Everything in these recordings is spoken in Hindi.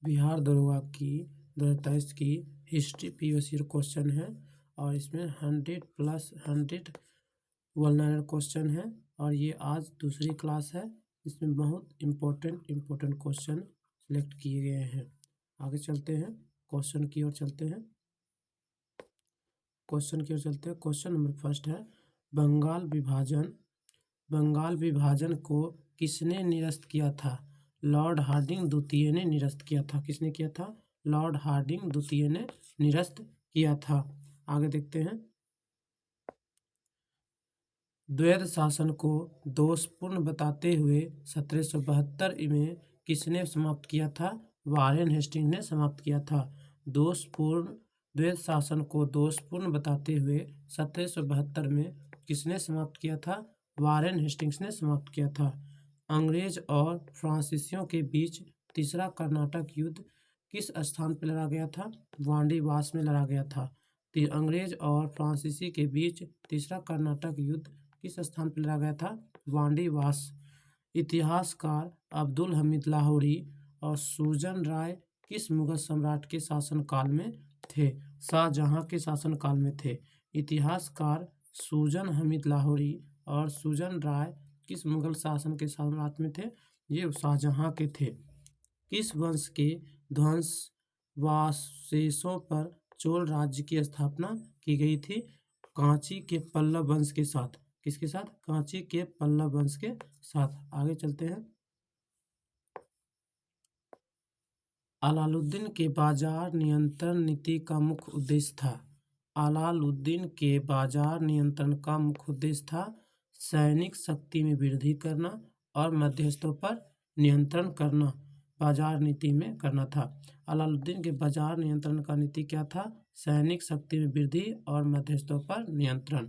बिहार दरोगा की 2023 की हिस्ट्री प्रीवियस ईयर क्वेश्चन है और इसमें 100+100 वल्नरल क्वेश्चन है और ये आज दूसरी क्लास है। इसमें बहुत इम्पोर्टेंट क्वेश्चन सिलेक्ट किए गए हैं। आगे चलते हैं, क्वेश्चन की ओर चलते हैं। क्वेश्चन नंबर फर्स्ट है, बंगाल विभाजन को किसने निरस्त किया था? लॉर्ड हार्डिंग द्वितीय ने निरस्त किया था। किसने किया था? लॉर्ड हार्डिंग द्वितीय ने निरस्त किया था। आगे देखते हैं, द्वैध शासन को दोषपूर्ण बताते हुए 1772 में किसने समाप्त किया था? वारेन हेस्टिंग ने समाप्त किया था। द्वैध शासन को दोषपूर्ण बताते हुए 1772 में किसने समाप्त किया था? वारेन हेस्टिंग्स ने समाप्त किया था। अंग्रेज और फ्रांसीसियों के बीच तीसरा कर्नाटक युद्ध किस स्थान पर लड़ा गया था? वांडीवास में लड़ा गया था। अंग्रेज और फ्रांसीसी के बीच तीसरा कर्नाटक युद्ध किस स्थान पर लड़ा गया था? वांडीवास। इतिहासकार अब्दुल हमीद लाहौरी और सुजन राय किस मुगल सम्राट के शासनकाल में थे? शाहजहां के शासनकाल में थे। इतिहासकार सुजन हमीद लाहौरी और सुजन राय किस मुगल शासन के सम्राट में थे? ये शाहजहां के थे। किस वंश के ध्वंसावशेषों पर चोल राज्य की स्थापना की गई थी? कांची के पल्लव वंश के साथ। किसके साथ? कांची के पल्लव वंश के साथ। आगे चलते हैं, अलाउद्दीन के बाजार नियंत्रण नीति का मुख्य उद्देश्य था। अलाउद्दीन के बाजार नियंत्रण का मुख्य उद्देश्य था सैनिक शक्ति में वृद्धि करना और मध्यस्थों पर नियंत्रण करना। बाजार नीति में करना था। अलाउद्दीन के बाजार नियंत्रण का नीति क्या था? सैनिक शक्ति में वृद्धि और मध्यस्थों पर नियंत्रण।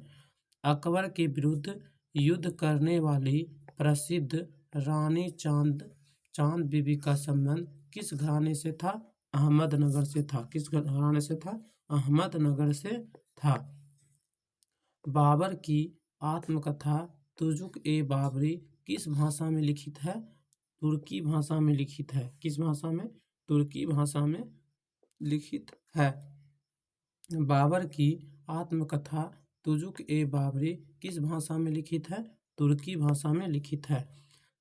अकबर के विरुद्ध युद्ध करने वाली प्रसिद्ध रानी चांद बीबी का संबंध किस घराने से था? अहमदनगर से था। किस घराने से था? अहमदनगर से था। बाबर की आत्मकथा तुजुक-ए-बाबरी किस भाषा में लिखित है? तुर्की भाषा में लिखित है। किस भाषा में? तुर्की भाषा में लिखित है। बाबर की आत्मकथा तुजुक-ए-बाबरी किस भाषा में लिखित है? तुर्की भाषा में लिखित है।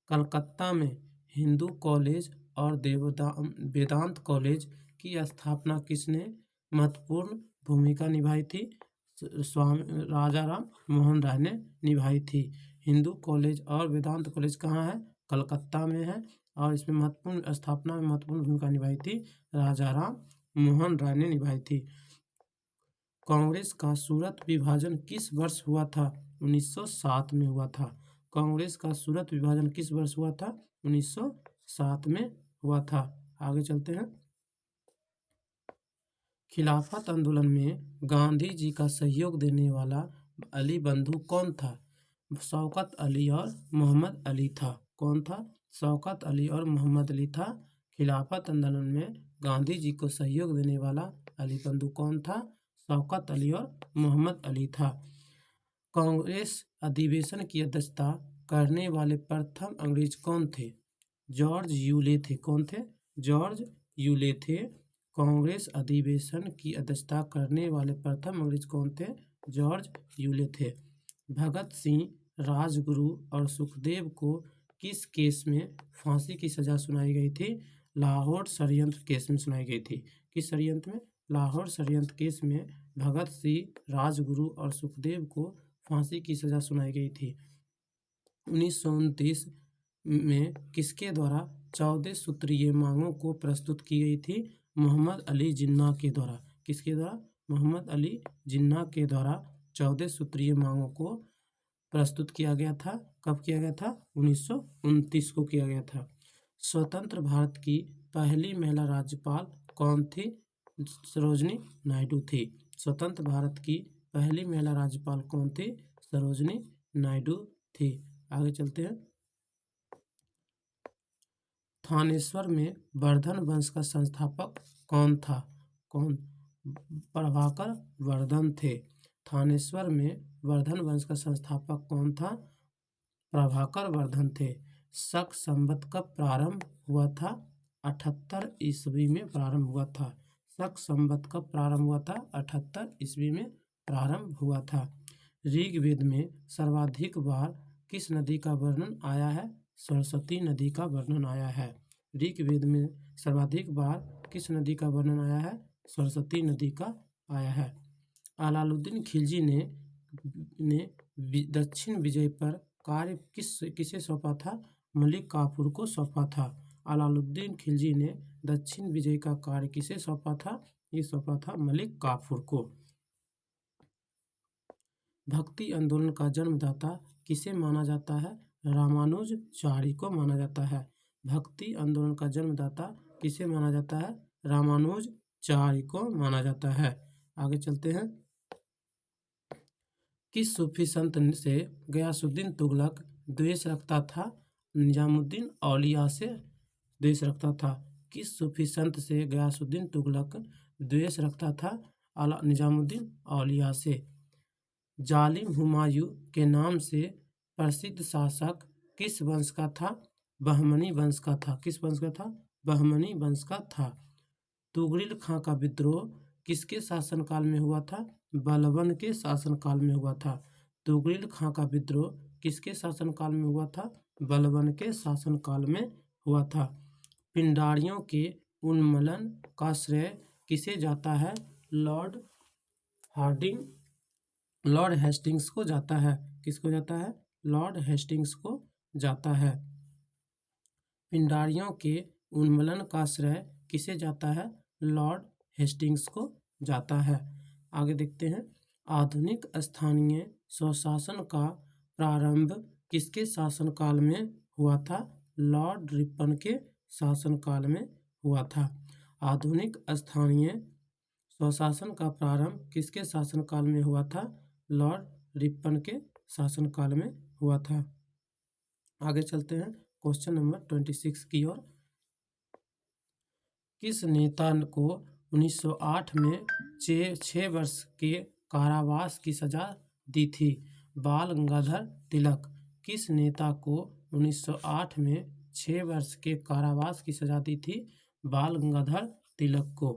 कलकत्ता में हिंदू कॉलेज और वेदांत कॉलेज की स्थापना किसने महत्वपूर्ण भूमिका निभाई थी? स्वामी राजाराम मोहन राय ने निभाई थी। हिंदू कॉलेज और वेदांत कॉलेज कहाँ है? कलकत्ता में है और इसमें स्थापना में महत्वपूर्ण भूमिका निभाई थी राजाराम मोहन राय ने निभाई थी। कांग्रेस का सूरत विभाजन किस वर्ष हुआ था? 1907 में हुआ था। कांग्रेस का सूरत विभाजन किस वर्ष हुआ था? 1907 में हुआ था। आगे चलते हैं, खिलाफत आंदोलन में गांधी जी का सहयोग देने वाला अली बंधु कौन था? शौकत अली और मोहम्मद अली था। कौन था? शौकत अली और मोहम्मद अली था। खिलाफत आंदोलन में गांधी जी को सहयोग देने वाला अली बंधु कौन था? शौकत अली और मोहम्मद अली था। कांग्रेस अधिवेशन की अध्यक्षता करने वाले प्रथम अंग्रेज कौन थे? जॉर्ज यूले थे। कौन थे? जॉर्ज यूले थे। कांग्रेस अधिवेशन की अध्यक्षता करने वाले प्रथम अंग्रेज कौन थे? जॉर्ज यूले थे। भगत सिंह, राजगुरु और सुखदेव को किस केस में फांसी की सजा सुनाई गई थी? लाहौर षड्यंत्र केस में सुनाई गई थी। किस षड्यंत्र में? लाहौर षड्यंत्र केस में भगत सिंह, राजगुरु और सुखदेव को फांसी की सजा सुनाई गई थी। 1929 में किसके द्वारा 14 सूत्रीय मांगों को प्रस्तुत की गई थी? मोहम्मद अली जिन्ना के द्वारा। किसके द्वारा? मोहम्मद अली जिन्ना के द्वारा 14 सूत्रीय मांगों को प्रस्तुत किया गया था। कब किया गया था? 1929 को किया गया था। स्वतंत्र भारत की पहली महिला राज्यपाल कौन थी? सरोजिनी नायडू थी। स्वतंत्र भारत की पहली महिला राज्यपाल कौन थी? सरोजिनी नायडू थी। आगे चलते हैं, थानेश्वर में वर्धन वंश का संस्थापक कौन था? कौन? प्रभाकर वर्धन थे। थानेश्वर में वर्धन वंश का संस्थापक कौन था? प्रभाकर वर्धन थे। शक संवत कब प्रारंभ हुआ था? 78 ईस्वी में प्रारंभ हुआ था। शक संवत कब प्रारंभ हुआ था? 78 ईस्वी में प्रारंभ हुआ था। ऋग्वेद में सर्वाधिक बार किस नदी का वर्णन आया है? सरस्वती नदी का वर्णन आया है। ऋग्वेद में सर्वाधिक बार किस नदी का वर्णन आया है? सरस्वती नदी का आया है। अलाउद्दीन खिलजी ने दक्षिण विजय पर कार्य किसे सौंपा था? मलिक काफूर को सौंपा था। अलाउद्दीन खिलजी ने दक्षिण विजय का कार्य किसे सौंपा था? ये सौंपा था मलिक काफूर को। भक्ति आंदोलन का जन्मदाता किसे माना जाता है? रामानुजाचार्य को माना जाता है। भक्ति आंदोलन का जन्मदाता किसे माना जाता है? रामानुजाचार्य को माना जाता है। आगे चलते हैं। किस सूफी संत से गयासुद्दीन तुगलक द्वेष रखता था? निजामुद्दीन औलिया से द्वेष रखता था। किस सूफी संत से गयासुद्दीन तुगलक द्वेष रखता था? निजामुद्दीन औलिया से। जालिम हुमायूं के नाम से प्रसिद्ध शासक किस वंश का था? बहमनी वंश का था। किस वंश का था? बहमनी वंश का था। तुगरिल खां का विद्रोह किसके शासनकाल में हुआ था? बलबन के शासनकाल में हुआ था। तुगरिल खां का विद्रोह किसके शासनकाल में हुआ था? बलबन के शासनकाल में हुआ था। पिंडारियों के उन्मूलन का श्रेय किसे जाता है? लॉर्ड हेस्टिंग्स को जाता है। किसको जाता है? लॉर्ड हेस्टिंग्स को जाता है। पिंडारियों के उन्मूलन का श्रेय किसे जाता है? लॉर्ड हेस्टिंग्स को जाता है। आगे देखते हैं। आधुनिक स्थानीय स्वशासन का प्रारंभ किसके शासनकाल में हुआ था? लॉर्ड रिपन के शासनकाल में हुआ था। आधुनिक स्थानीय स्वशासन का प्रारंभ किसके शासनकाल में हुआ था? लॉर्ड रिपन के शासनकाल में हुआ था। आगे चलते हैं क्वेश्चन नंबर 26 की ओर। किस नेता को 1908 में 6 वर्ष के कारावास की सजा दी थी? बाल गंगाधर तिलक। किस नेता को 1908 में 6 वर्ष के कारावास की सजा दी थी? बाल गंगाधर तिलक को।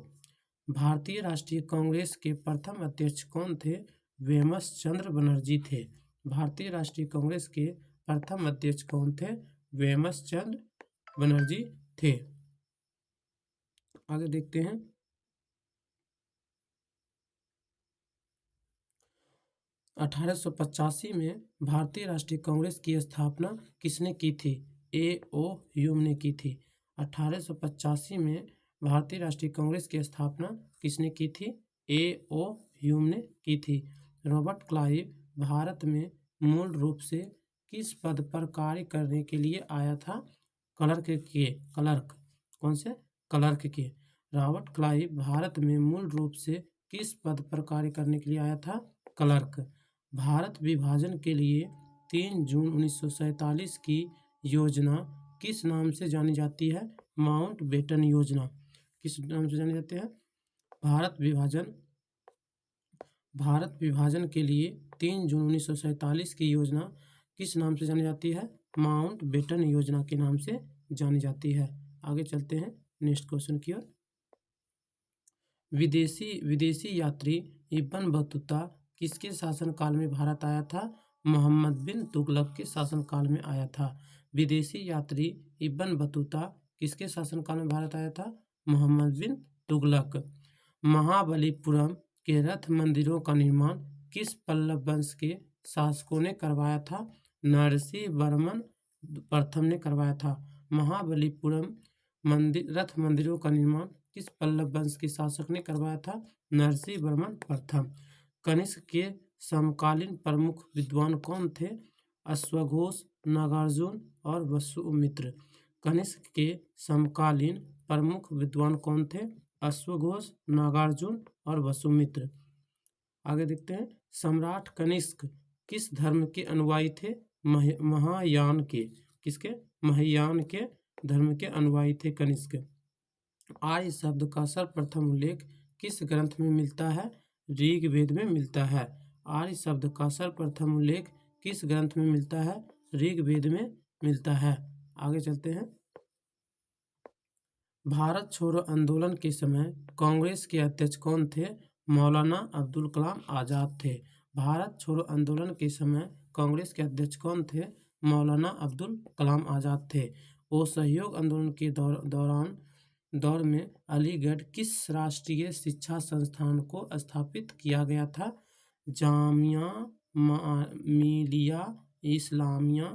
भारतीय राष्ट्रीय कांग्रेस के प्रथम अध्यक्ष कौन थे? वेमसचंद्र बनर्जी थे। भारतीय राष्ट्रीय कांग्रेस के प्रथम अध्यक्ष कौन थे? वेमसचंद्र बनर्जी थे। आगे देखते हैं। अठारह सौ 85 में भारतीय राष्ट्रीय कांग्रेस की स्थापना किसने की थी? A.O. ह्यूम ने की थी। 1885 में भारतीय राष्ट्रीय कांग्रेस की स्थापना किसने की थी? A.O. ह्यूम ने की थी। रॉबर्ट क्लाइव भारत में मूल रूप से किस पद पर कार्य करने के लिए आया था? क्लर्क। कौन से? क्लर्क के। रॉबर्ट क्लाइव भारत में मूल रूप से किस पद पर कार्य करने के लिए आया था? क्लर्क। भारत विभाजन के लिए 3 जून 1947 की योजना किस नाम से जानी जाती है? माउंटबेटन योजना। किस नाम से जानी जाती है? भारत विभाजन के लिए 3 जून 1947 की योजना किस नाम से जानी जाती है? माउंटबेटन योजना के नाम से जानी जाती है। आगे चलते हैं नेक्स्ट क्वेश्चन की ओर। विदेशी यात्री इब्न बतूता किसके शासनकाल में भारत आया था? मोहम्मद बिन तुगलक के शासनकाल में आया था। विदेशी यात्री इब्न बतूता किसके शासनकाल में भारत आया था? मोहम्मद बिन तुगलक। महाबलीपुरम के रथ मंदिरों का निर्माण किस पल्लव वंश के शासकों ने करवाया था? नरसिंह वर्मन प्रथम ने करवाया था। महाबलीपुरम रथ मंदिरों का निर्माण किस पल्लव वंश के शासक ने करवाया था? नरसिंह वर्मन प्रथम। कनिष्क के समकालीन प्रमुख विद्वान कौन थे? अश्वघोष, नागार्जुन और वसुमित्र। कनिष्क के समकालीन प्रमुख विद्वान कौन थे? अश्वघोष, नागार्जुन और वसुमित्र। आगे देखते हैं। सम्राट कनिष्क किस धर्म के अनुयायी थे? महायान के। किसके? महायान के धर्म के अनुयायी थे कनिष्क। आर्य शब्द का सर्वप्रथम उल्लेख किस ग्रंथ में मिलता है? ऋग्वेद में मिलता है। आर्य शब्द का सर्वप्रथम उल्लेख किस ग्रंथ में मिलता है? ऋग्वेद में मिलता है। आगे चलते हैं। भारत छोड़ो आंदोलन के समय कांग्रेस के अध्यक्ष कौन थे? मौलाना अब्दुल कलाम आज़ाद थे। भारत छोड़ो आंदोलन के समय कांग्रेस के अध्यक्ष कौन थे? मौलाना अब्दुल कलाम आज़ाद थे। असहयोग आंदोलन के दौर में अलीगढ़ किस राष्ट्रीय शिक्षा संस्थान को स्थापित किया गया था? जामिया मिलिया इस्लामिया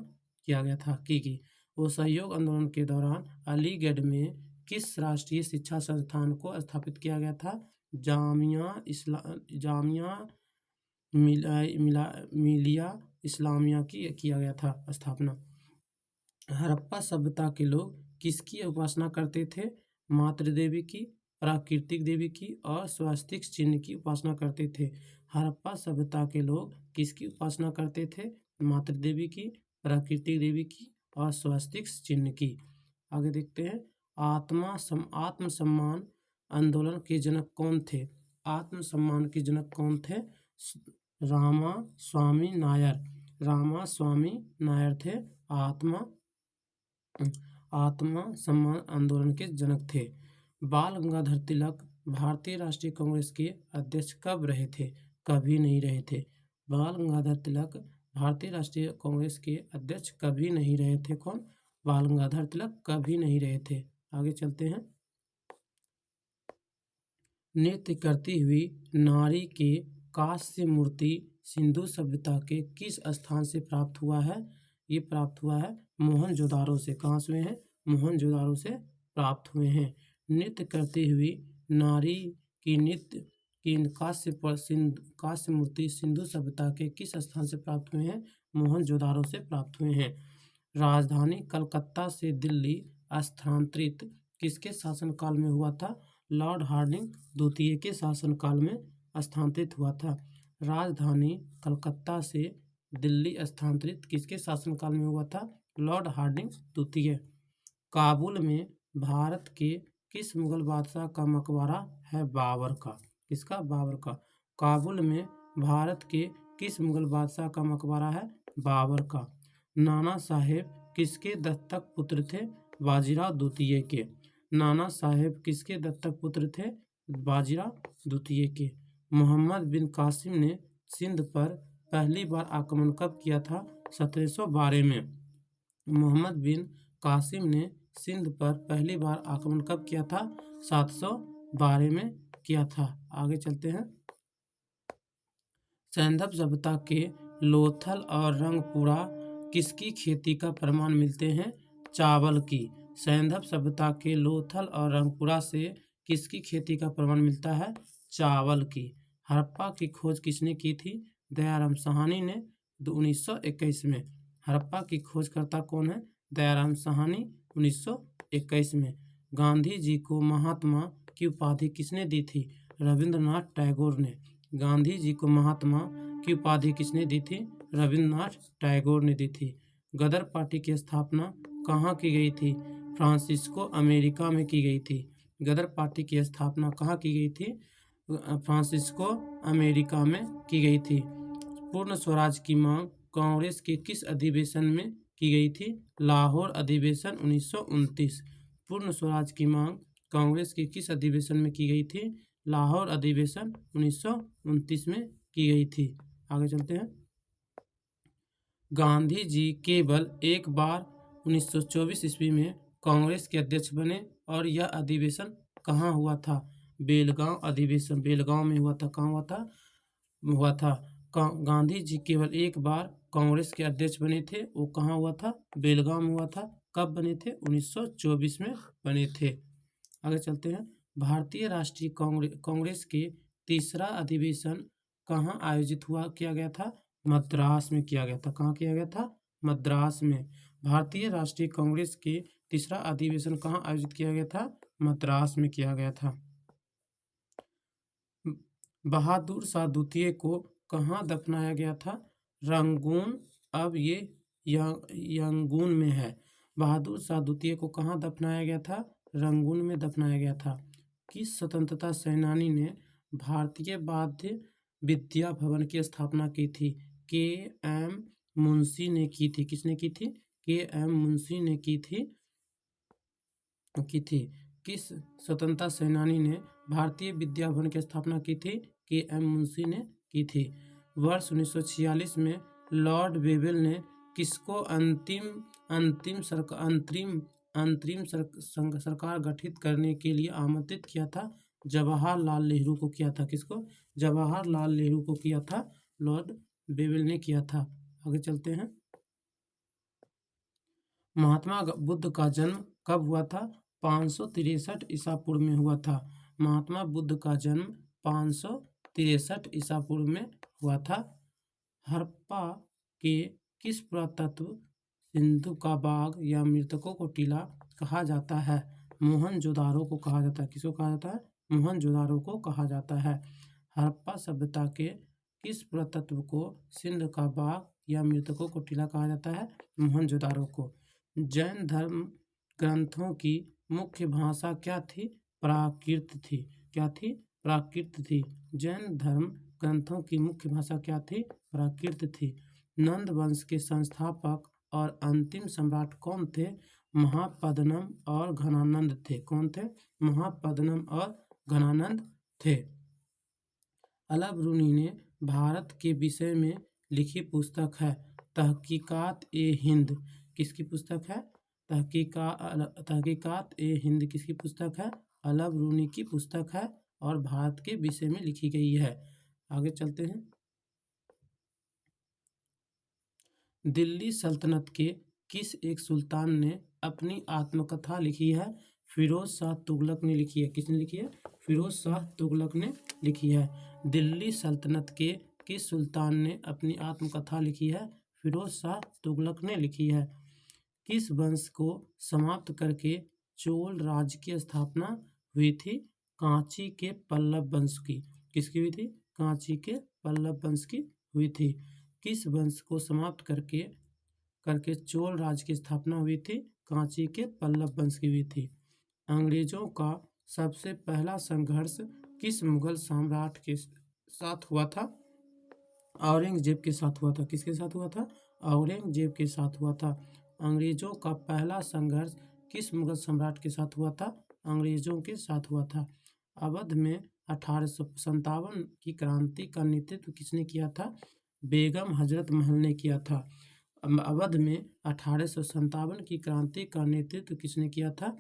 किया गया था की। असहयोग आंदोलन के दौरान अलीगढ़ में किस राष्ट्रीय शिक्षा संस्थान को स्थापित किया गया था? जामिया मिलिया इस्लामिया की किया गया था स्थापना। हड़प्पा सभ्यता के लोग किसकी उपासना करते थे? मातृ देवी की, प्राकृतिक देवी की और स्वास्तिक चिन्ह की उपासना करते थे। हड़प्पा सभ्यता के लोग किसकी उपासना करते थे? मातृ देवी की, प्राकृतिक देवी की और स्वास्तिक चिन्ह की। आगे देखते हैं, आत्मसम्मान आंदोलन के जनक कौन थे? आत्मसम्मान के जनक कौन थे? रामास्वामी नायर। रामास्वामी नायर थे आत्मसम्मान आंदोलन के जनक थे। बाल गंगाधर तिलक भारतीय राष्ट्रीय कांग्रेस के अध्यक्ष कब रहे थे? कभी नहीं रहे थे। बाल गंगाधर तिलक भारतीय राष्ट्रीय कांग्रेस के अध्यक्ष कभी नहीं रहे थे। कौन? बाल गंगाधर तिलक कभी नहीं रहे थे। आगे चलते हैं, नृत्य करती हुई नारी के कांस्य मूर्ति सिंधु सभ्यता के किस स्थान से प्राप्त हुआ है? ये प्राप्त हुआ है मोहनजोदारो से। कहाँ से हुए हैं? मोहनजोदारो से प्राप्त हुए हैं। नृत्य करती हुई नारी की कांस्य मूर्ति सिंधु सभ्यता के किस स्थान से प्राप्त हुए हैं? मोहनजोदारो से प्राप्त हुए हैं। राजधानी कलकत्ता से दिल्ली स्थानांतरित किसके शासनकाल में हुआ था? लॉर्ड हार्डिंग द्वितीय के शासनकाल में स्थानांतरित हुआ था। राजधानी कलकत्ता से दिल्ली स्थानांतरित किसके शासनकाल में हुआ था? लॉर्ड हार्डिंग द्वितीय। काबुल में भारत के किस मुगल बादशाह का मकबरा है? बाबर का। किसका? बाबर का। काबुल में भारत के किस मुगल बादशाह का मकबरा है? बाबर का। नाना साहेब किसके दत्तक पुत्र थे? बाजीराव द्वितीय के। नाना साहेब किसके दत्तक पुत्र थे? बाजीराव द्वितीय के। मोहम्मद बिन कासिम ने सिंध पर पहली बार आक्रमण कब किया था? 1712 में। मोहम्मद बिन कासिम ने सिंध पर पहली बार आक्रमण कब किया था? 712 में किया था। आगे चलते हैं, सैंधव सभ्यता के लोथल और रंगपुरा किसकी खेती का प्रमाण मिलते हैं? चावल की। सैंधव सभ्यता के लोथल और रंगपुरा से किसकी खेती का प्रमाण मिलता है? चावल की। हड़प्पा की खोज किसने की थी? दयाराम साहनी ने 1921 में। हड़प्पा की खोजकर्ता कौन है? दयाराम साहनी 1921 में। गांधी जी को महात्मा की उपाधि किसने दी थी? रविंद्रनाथ टैगोर ने। गांधी जी को महात्मा की उपाधि किसने दी थी? रविंद्रनाथ टैगोर ने दी थी। गदर पार्टी की स्थापना कहाँ की गई थी? फ्रांसिस्को अमेरिका में की गई थी। गदर पार्टी की स्थापना कहाँ की गई थी? फ्रांसिस्को अमेरिका में की गई थी। पूर्ण स्वराज की मांग कांग्रेस के किस अधिवेशन में की गई थी? लाहौर अधिवेशन 1929। पूर्ण स्वराज की मांग कांग्रेस के किस अधिवेशन में की गई थी? लाहौर अधिवेशन 1929 में की गई थी। आगे चलते हैं, गांधी जी केवल एक बार 1924 ईस्वी में कांग्रेस के अध्यक्ष बने और यह अधिवेशन कहाँ हुआ था? बेलगांव अधिवेशन बेलगांव में हुआ था। कहाँ हुआ था? गांधी जी केवल एक बार कांग्रेस के अध्यक्ष बने थे, वो कहाँ हुआ था? बेलगांव में हुआ था। कब बने थे? 1924 में बने थे। आगे चलते हैं, भारतीय राष्ट्रीय कांग्रेस के तीसरा अधिवेशन कहाँ आयोजित किया गया था? मद्रास में किया गया था। कहाँ किया गया था? मद्रास में। भारतीय राष्ट्रीय कांग्रेस के तीसरा अधिवेशन कहाँ आयोजित किया गया था? मद्रास में किया गया था। बहादुर शाह द्वितीय को कहाँ दफनाया गया था? रंगून। अब ये यंगून में है। बहादुर शाह द्वितीय को कहाँ दफनाया गया था? रंगून में दफनाया गया था। किस स्वतंत्रता सेनानी ने भारतीय वाद्य विद्या भवन की स्थापना की थी? के एम मुंशी ने की थी। किसने की थी? के एम मुंशी ने की थी। किस स्वतंत्रता सेनानी ने भारतीय विद्या भवन की स्थापना की थी? के.एम. मुंशी ने की थी। वर्ष 1946 में लॉर्ड वेवेल ने किसको अंतरिम सरकार गठित करने के लिए आमंत्रित किया था? जवाहरलाल नेहरू को किया था। किसको? जवाहरलाल नेहरू को किया था, लॉर्ड वेवेल ने किया था। आगे चलते हैं। महात्मा बुद्ध का जन्म कब हुआ था? 563 ईसा पूर्व में हुआ था। महात्मा बुद्ध का जन्म 563 ईसा पूर्व में हुआ था। हड़प्पा के किस पुरातत्व सिंधु का बाग या मृतकों को टीला कहा जाता है? मोहनजोदारो को कहा जाता है। किसको कहा जाता है? मोहनजोदारो को कहा जाता है। हड़प्पा सभ्यता के किस पुरातत्व को सिंध का बाग या मृतकों को टीला कहा जाता है? मोहनजोदारो को। जैन धर्म ग्रंथों की मुख्य भाषा क्या थी? प्राकृत थी। क्या थी? प्राकृत थी। जैन धर्म ग्रंथों की मुख्य भाषा क्या थी? प्राकृत थी। नंद वंश के संस्थापक और अंतिम सम्राट कौन थे? महापद्मनम और घनानंद थे। कौन थे? महापद्मनम और घनानंद थे। अल-बरूनी ने भारत के विषय में लिखी पुस्तक है तहकीकात-ए-हिंद। किसकी पुस्तक है? तहकीकात-ए-हिंद किसकी पुस्तक है? अल-बरूनी की पुस्तक है और भारत के विषय में लिखी गई है। आगे चलते हैं। दिल्ली सल्तनत के किस एक सुल्तान ने अपनी आत्मकथा लिखी है? फिरोज शाह तुगलक ने लिखी है। किसने लिखी है? फिरोज शाह तुगलक ने लिखी है। दिल्ली सल्तनत के किस सुल्तान ने अपनी आत्मकथा लिखी है? फिरोज शाह तुगलक ने लिखी है। किस वंश को समाप्त करके चोल राज्य की स्थापना हुई थी? कांची के पल्लव वंश की। किसकी हुई थी? कांची के पल्लव वंश की हुई थी। किस वंश को समाप्त करके चोल राज्य की स्थापना हुई थी? कांची के पल्लव वंश की हुई थी। अंग्रेजों का सबसे पहला संघर्ष किस मुगल सम्राट के साथ हुआ था? औरंगजेब के साथ हुआ था। किसके साथ हुआ था? औरंगजेब के साथ हुआ था। अंग्रेजों का पहला संघर्ष किस मुगल सम्राट के साथ हुआ था? अंग्रेजों के साथ हुआ था। अवध में 1857 की क्रांति का नेतृत्व किसने किया था? बेगम हजरत महल ने किया था। अवध में 1857 की क्रांति का नेतृत्व किसने किया था?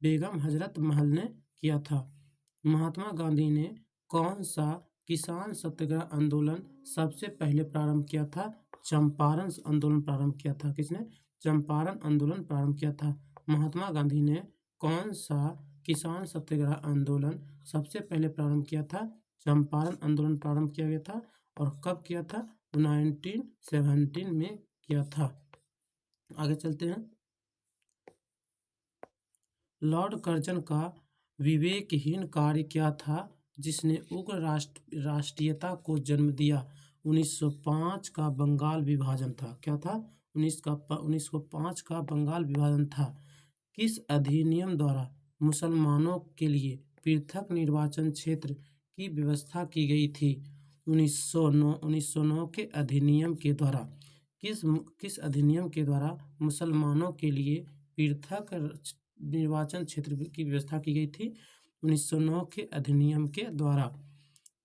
बेगम हजरत महल ने किया था। महात्मा गांधी ने कौन सा किसान सत्याग्रह आंदोलन सबसे पहले प्रारंभ किया था? चंपारण आंदोलन प्रारंभ किया था। किसने? चंपारण आंदोलन प्रारंभ किया था। महात्मा गांधी ने कौन सा किसान सत्याग्रह आंदोलन सबसे पहले प्रारंभ किया था? चंपारण आंदोलन प्रारंभ किया गया था। और कब किया था? 1917 में किया था। आगे चलते हैं। लॉर्ड कर्जन का विवेकहीन कार्य क्या था जिसने उग्र राष्ट्रीयता को जन्म दिया? 1905 का बंगाल विभाजन था। क्या था? 1905 का बंगाल विभाजन था। किस अधिनियम द्वारा मुसलमानों के लिए पृथक निर्वाचन क्षेत्र की व्यवस्था की गई थी? 1909 के अधिनियम के द्वारा। किस अधिनियम के द्वारा मुसलमानों के लिए पृथक निर्वाचन क्षेत्र की व्यवस्था की गई थी? 1909 के अधिनियम के द्वारा।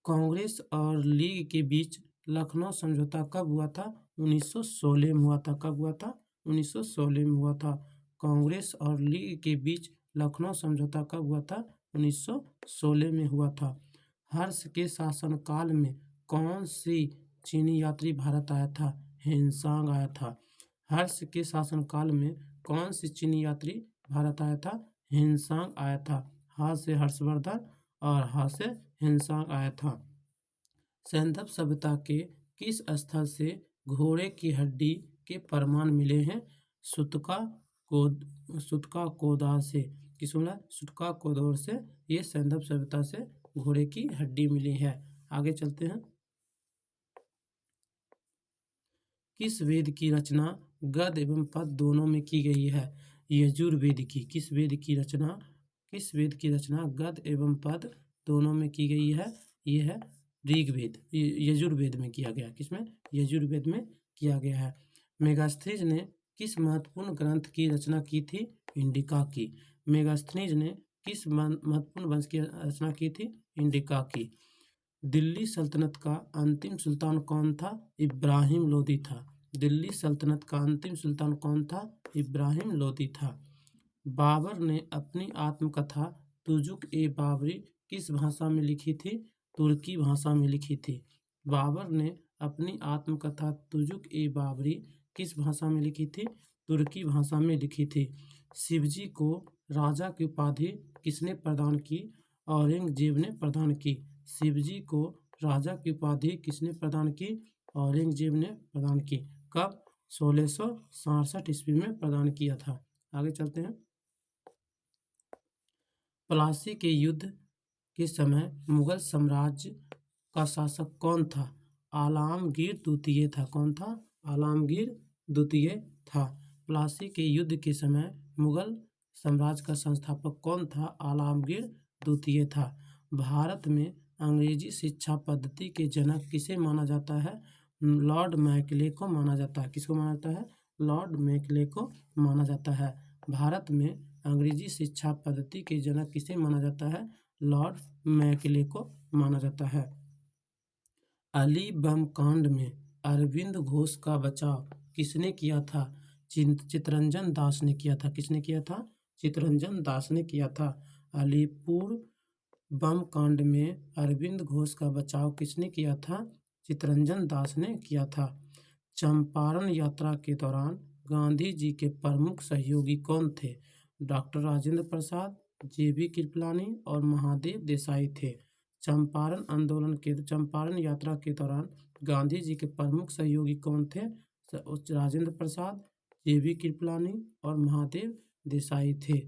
कांग्रेस और लीग के बीच लखनऊ समझौता कब हुआ था? 1916 में हुआ था। कब हुआ था? 1916 में हुआ था। कांग्रेस और लीग के बीच लखनऊ समझौता कब हुआ था? 1916 में हुआ था। हर्ष के शासनकाल में कौन सी चीनी यात्री भारत आया था? हेनसांग आया था। हर्ष के शासनकाल में कौन सी चीनी यात्री भारत आया था? हेनसांग आया था। हा से हर्षवर्धन और हा से हेनसांग आया था। सैंधव सभ्यता के किस स्थल से घोड़े की हड्डी के प्रमाण मिले हैं? सुतका कोदौर से। किस मिला? सुतका कोदौर से ये सैंधव सभ्यता से घोड़े की हड्डी मिली है। आगे चलते हैं। किस वेद की रचना गद्य एवं पद्य दोनों में की गई है? यजुर्वेद की। किस वेद की रचना गद्य एवं पद्य दोनों में की गई है? ये है ऋग्वेद। यजुर्वेद में किया गया। किसमें? यजुर्वेद में किया गया है। मेगास्थनीज ने किस महत्वपूर्ण ग्रंथ की रचना की थी? इंडिका की। मेगास्थनीज ने किस महत्वपूर्ण वंश की रचना की थी? इंडिका की। दिल्ली सल्तनत का अंतिम सुल्तान कौन था? इब्राहिम लोदी था। दिल्ली सल्तनत का अंतिम सुल्तान कौन था? इब्राहिम लोदी था। बाबर ने अपनी आत्मकथा तुजुक-ए-बाबरी किस भाषा में लिखी थी? तुर्की भाषा में लिखी थी। बाबर ने अपनी आत्मकथा तुजुक-ए-बाबरी किस भाषा में लिखी थी? तुर्की भाषा में लिखी थी। शिवजी को राजा की उपाधि किसने प्रदान की? औरंगजेब ने प्रदान की। शिवजी को राजा की उपाधि किसने प्रदान की? औरंगजेब ने प्रदान की। कब? 1667 ईस्वी में प्रदान किया था। आगे चलते हैं। प्लासी के युद्ध के समय मुगल साम्राज्य का शासक कौन था? आलमगीर द्वितीय था। कौन था? आलमगीर द्वितीय था। प्लासी के युद्ध के समय मुगल साम्राज्य का संस्थापक कौन था? आलमगीर द्वितीय था। भारत में अंग्रेजी शिक्षा पद्धति के जनक किसे माना जाता है? लॉर्ड मैकले को माना जाता है। किसको माना जाता है? लॉर्ड मैकले को माना जाता है। भारत में अंग्रेजी शिक्षा पद्धति के जनक किसे माना जाता है? लॉर्ड मैकले को माना जाता है। अली बम कांड में अरविंद घोष का बचाव किसने किया था? चित्तरंजन दास ने किया था। किसने किया था? चित्तरंजन दास ने किया था। अलीपुर बम कांड में अरविंद घोष का बचाव किसने किया था? चित्तरंजन दास ने किया था। चंपारण यात्रा के दौरान गांधी जी के प्रमुख सहयोगी कौन थे? Doctor Rajendra Prasad, JB. कृपलानी और महादेव देसाई थे। चंपारण यात्रा के दौरान गांधी जी के प्रमुख सहयोगी कौन थे? राजेंद्र प्रसाद, जे.बी. कृपलानी और महादेव देसाई थे।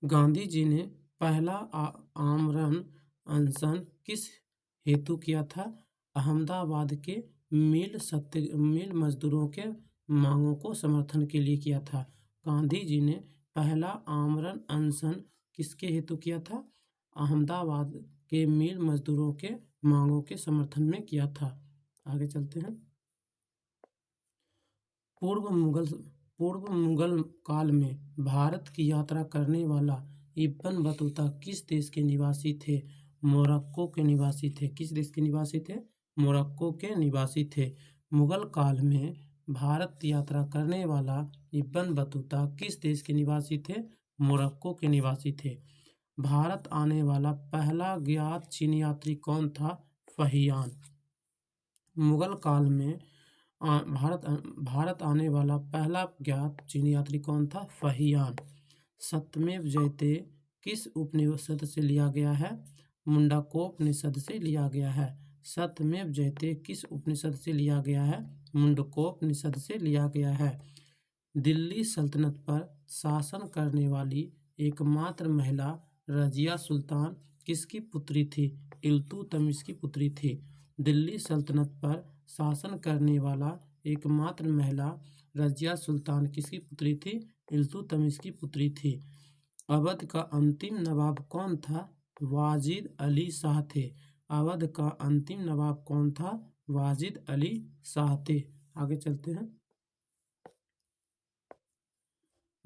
गांधी जी ने पहला आमरण अनशन किस हेतु किया था? अहमदाबाद के मिल मजदूरों के मांगों को समर्थन के लिए किया था। गांधी जी ने पहला आमरण अनशन किसके हेतु किया था? अहमदाबाद के मिल मजदूरों के मांगों के समर्थन में किया था। आगे चलते हैं। पूर्व मुगल काल में भारत की यात्रा करने वाला इब्न बतूता किस देश के निवासी थे? मोरक्को के निवासी थे। किस देश के निवासी थे? मोरक्को के निवासी थे। मुगल काल में भारत यात्रा करने वाला इब्न बतूता किस देश के निवासी थे? मोरक्को के निवासी थे। भारत आने वाला पहला ज्ञात चीनी यात्री कौन था? फहियान। मुगल काल में भारत आने वाला पहला ज्ञात चीनी यात्री कौन था? फहियान। सत्यमेव जयते किस उपनिषद से लिया गया है? मुंडकोपनिषद से लिया गया है। सत्यमेव जयते किस उपनिषद से लिया गया है? मुंडकोपनिषद से लिया गया है। दिल्ली सल्तनत पर शासन करने वाली एकमात्र महिला रजिया सुल्तान किसकी पुत्री थी? इल्तुतमिश की पुत्री थी। दिल्ली सल्तनत पर शासन करने वाला एकमात्र महिला रजिया सुल्तान किसकी पुत्री थी? इल्तुतमिश की पुत्री थी। अवध का अंतिम नवाब कौन था? वाजिद अली शाह थे। अवध का अंतिम नवाब कौन था? वाजिद अली शाह थे। आगे चलते हैं।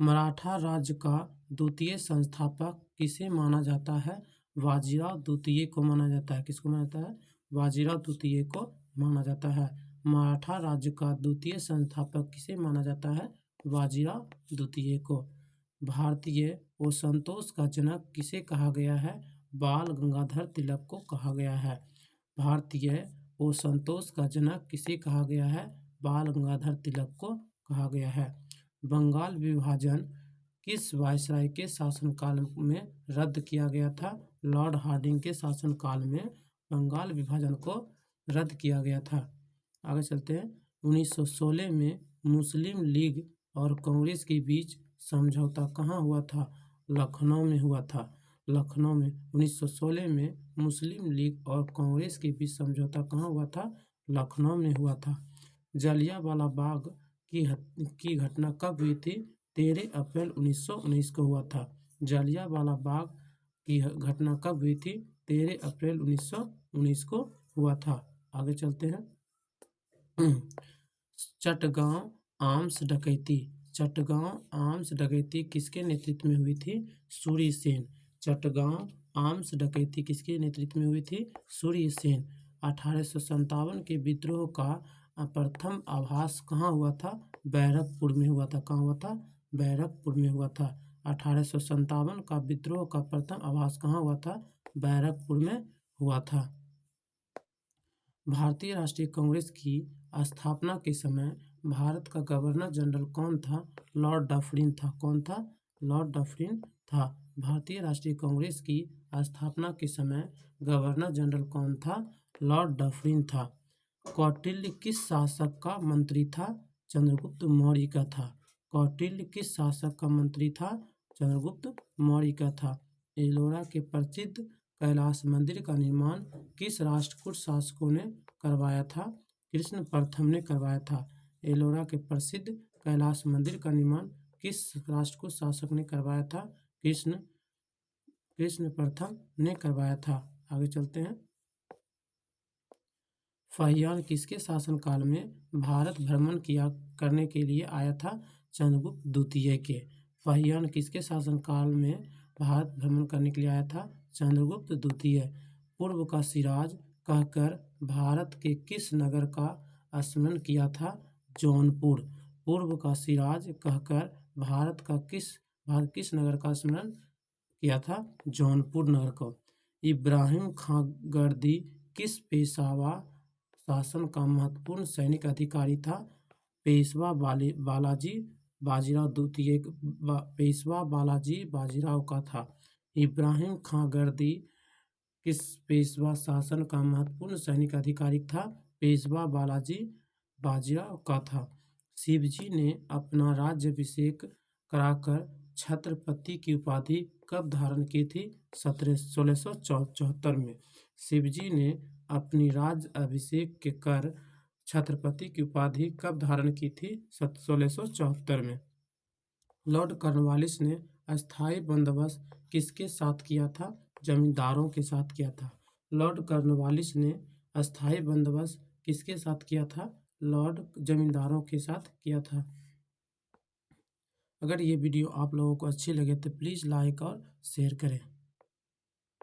मराठा राज्य का द्वितीय संस्थापक किसे माना जाता है? बाजीराव द्वितीय को माना जाता है। किसको माना जाता है? बाजीराव द्वितीय को माना जाता है। मराठा राज्य का द्वितीय संस्थापक किसे माना जाता है? बाजीराव द्वितीय को। भारतीय असंतोष का जनक किसे कहा गया है? बाल गंगाधर तिलक को कहा गया है। भारतीय असंतोष का जनक किसे कहा गया है? बाल गंगाधर तिलक को कहा गया है। बंगाल विभाजन किस वायसराय के शासनकाल में रद्द किया गया था? लॉर्ड हार्डिंग के शासनकाल में बंगाल विभाजन को रद्द किया गया था। आगे चलते हैं। 1916 में मुस्लिम लीग और कांग्रेस के बीच समझौता कहाँ हुआ था? लखनऊ में हुआ था। लखनऊ में 1916 में मुस्लिम लीग और कांग्रेस के बीच समझौता कहाँ हुआ था? लखनऊ में हुआ था। जलियांवाला बाग की घटना कब हुई थी? 13 अप्रैल 1919 को हुआ था। जलियांवाला बाग की घटना कब हुई थी? 13 अप्रैल 1919 को हुआ था। आगे चलते हैं। चटगांव आर्म्स डकैती चटगांव आर्म्स डकैती किसके नेतृत्व में हुई थी? सूर्य सेन। चटगांव आर्म्स डकैती किसके नेतृत्व में हुई थी? सूर्य सेन। 1857 के विद्रोह का प्रथम आभास कहाँ हुआ था? बैरकपुर में हुआ था। कहाँ हुआ था? बैरकपुर में हुआ था। 1857 का विद्रोह का प्रथम आभास कहाँ हुआ था? बैरकपुर में हुआ था। भारतीय राष्ट्रीय कांग्रेस की स्थापना के समय भारत का गवर्नर जनरल कौन था? लॉर्ड डफरिन था। कौन था? लॉर्ड डफरिन था। भारतीय राष्ट्रीय कांग्रेस की स्थापना के समय गवर्नर जनरल कौन था? लॉर्ड डफरिन था। कौटिल्य किस शासक का मंत्री था? चंद्रगुप्त मौर्य का था। कौटिल्य किस शासक का मंत्री था? चंद्रगुप्त मौर्य का था। एलोरा के प्रसिद्ध कैलाश मंदिर का निर्माण किस राष्ट्रकूट शासकों ने करवाया था? कृष्ण प्रथम ने करवाया था। एलोरा के प्रसिद्ध कैलाश मंदिर का निर्माण किस राष्ट्रकूट शासक ने करवाया था? कृष्ण प्रथम ने करवाया था। आगे चलते हैं। फाहियान किसके शासनकाल में भारत भ्रमण करने के लिए आया था? चंद्रगुप्त द्वितीय के। फाहियान किसके शासनकाल में भारत भ्रमण करने के लिए आया था? चंद्रगुप्त द्वितीय। पूर्व का सिराज कहकर भारत के किस नगर का स्मरण किया था? जौनपुर। पूर्व का सिराज कहकर भारत किस नगर का स्मरण किया था? जौनपुर नगर को। इब्राहिम खां गर्दी किस पेशवा शासन का महत्वपूर्ण सैनिक अधिकारी था? पेशवा बालाजी बाजीराव द्वितीय। पेशवा बालाजी बाजीराव का था। इब्राहिम खां गर्दी किस पेशवा शासन का महत्वपूर्ण सैनिक अधिकारी था? पेशवा बालाजी बाजीराव का था। शिवजी ने अपना राज्याभिषेक कराकर छत्रपति की उपाधि कब धारण की थी? 1674 में। शिवजी ने अपनी राज्य अभिषेक के कर छत्रपति की उपाधि कब धारण की थी? 1674 में। लॉर्ड कॉर्नवालिस ने अस्थायी बंदोबस्त किसके साथ किया था? जमींदारों के साथ किया था। लॉर्ड कॉर्नवालिस ने अस्थायी बंदोबस्त किसके साथ किया था? जमींदारों के साथ किया था। अगर ये वीडियो आप लोगों को अच्छी लगे तो प्लीज़ लाइक और शेयर करें।